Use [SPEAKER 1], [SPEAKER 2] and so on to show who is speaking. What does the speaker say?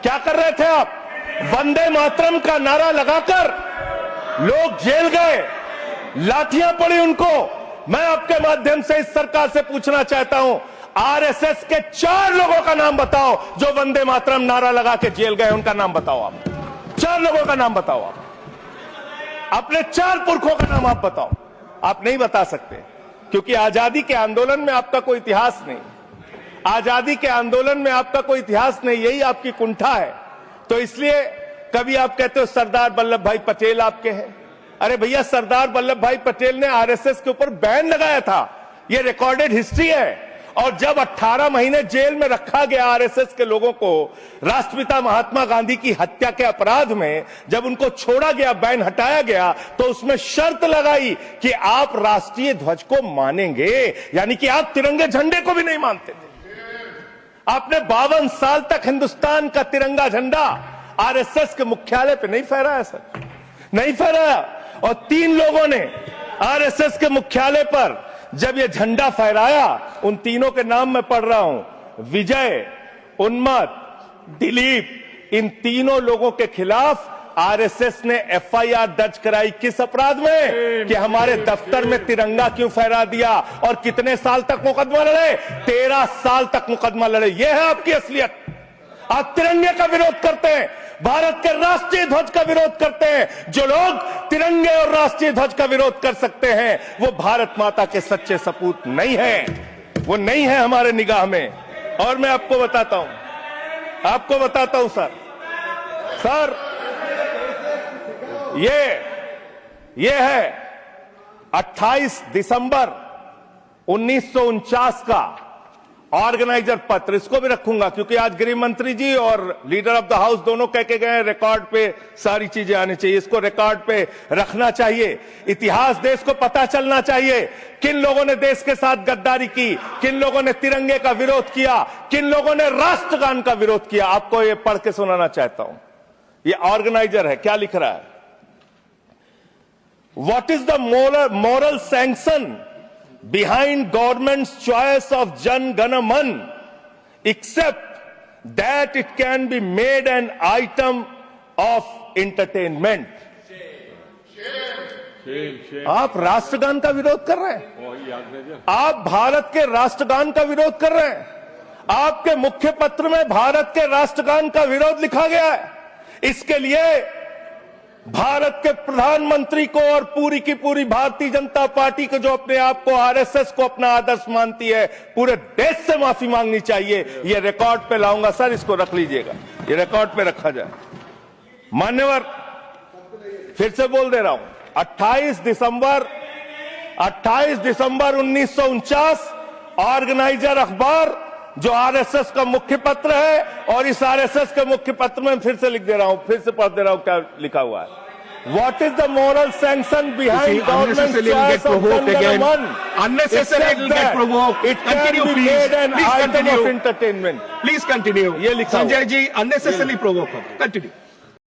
[SPEAKER 1] क्या कर रहे थे आप? वंदे मातरम का नारा लगाकर लोग जेल गए, लाठियां पड़ी उनको। मैं आपके माध्यम से इस सरकार से पूछना चाहता हूं, आरएसएस के 4 लोगों का नाम बताओ जो वंदे मातरम नारा लगा के जेल गए, उनका नाम बताओ आप। 4 लोगों का नाम बताओ आप, अपने 4 पुरखों का नाम आप बताओ। आप नहीं बता सकते क्योंकि आजादी के आंदोलन में आपका कोई इतिहास नहीं, आजादी के आंदोलन में आपका कोई इतिहास नहीं, यही आपकी कुंठा है। तो इसलिए कभी आप कहते हो सरदार वल्लभ भाई पटेल आपके हैं। अरे भैया, सरदार वल्लभ भाई पटेल ने आरएसएस के ऊपर बैन लगाया था, यह रिकॉर्डेड हिस्ट्री है। और जब 18 महीने जेल में रखा गया आरएसएस के लोगों को राष्ट्रपिता महात्मा गांधी की हत्या के अपराध में, जब उनको छोड़ा गया, बैन हटाया गया, तो उसमें शर्त लगाई कि आप राष्ट्रीय ध्वज को मानेंगे, यानी कि आप तिरंगे झंडे को भी नहीं मानते थे। आपने 52 साल तक हिंदुस्तान का तिरंगा झंडा आरएसएस के मुख्यालय पे नहीं फहराया सर, नहीं फहराया। और 3 लोगों ने आरएसएस के मुख्यालय पर जब ये झंडा फहराया, उन तीनों के नाम मैं पढ़ रहा हूं, विजय, उन्मत, दिलीप, इन तीनों लोगों के खिलाफ आरएसएस ने एफआईआर दर्ज कराई। किस अपराध में? कि हमारे दफ्तर में तिरंगा क्यों फहरा दिया। और कितने साल तक मुकदमा लड़े? 13 साल तक मुकदमा लड़े। यह है आपकी असलियत। आप तिरंगे का विरोध करते हैं, भारत के राष्ट्रीय ध्वज का विरोध करते हैं। जो लोग तिरंगे और राष्ट्रीय ध्वज का विरोध कर सकते हैं वो भारत माता के सच्चे सपूत नहीं है, वो नहीं है हमारे निगाह में। और मैं आपको बताता हूं सर, ये है 28 दिसंबर 1949 का ऑर्गेनाइजर पत्र। इसको भी रखूंगा क्योंकि आज गृह मंत्री जी और लीडर ऑफ द हाउस दोनों कह के गए, रिकॉर्ड पे सारी चीजें आनी चाहिए, इसको रिकॉर्ड पे रखना चाहिए। इतिहास देश को पता चलना चाहिए, किन लोगों ने देश के साथ गद्दारी की, किन लोगों ने तिरंगे का विरोध किया, किन लोगों ने राष्ट्रगान का विरोध किया। आपको ये पढ़ के सुनाना चाहता हूं, ये ऑर्गेनाइजर है, क्या लिख रहा है। What is the moral sanction behind government's choice of Jan Gana Man, except that it can be made an item of entertainment? आप राष्ट्रगान का विरोध कर रहे हैं, आप भारत के राष्ट्रगान का विरोध कर रहे हैं। आपके मुख्य पत्र में भारत के राष्ट्रगान का विरोध लिखा गया है। इसके लिए भारत के प्रधानमंत्री को और पूरी की पूरी भारतीय जनता पार्टी को, जो अपने आप को आरएसएस को अपना आदर्श मानती है, पूरे देश से माफी मांगनी चाहिए। ये रिकॉर्ड पे लाऊंगा सर, इसको रख लीजिएगा, ये रिकॉर्ड पे रखा जाए। मान्यवर, फिर से बोल दे रहा हूं, 28 दिसंबर 1949 ऑर्गेनाइजर अखबार जो आरएसएस का मुख्य पत्र है, और इस आरएसएस के मुख्य पत्र में फिर से लिख दे रहा हूं, फिर से पढ़ दे रहा हूं क्या लिखा हुआ है। What is the moral sanction behind government's choice of Jan Gana Man?
[SPEAKER 2] Unnecessarily it will get provoked.
[SPEAKER 1] It can be made an item of entertainment.
[SPEAKER 2] Please continue.
[SPEAKER 1] ये लिखा हुआ है।
[SPEAKER 2] Sanjay ji unnecessarily provoke. Continue.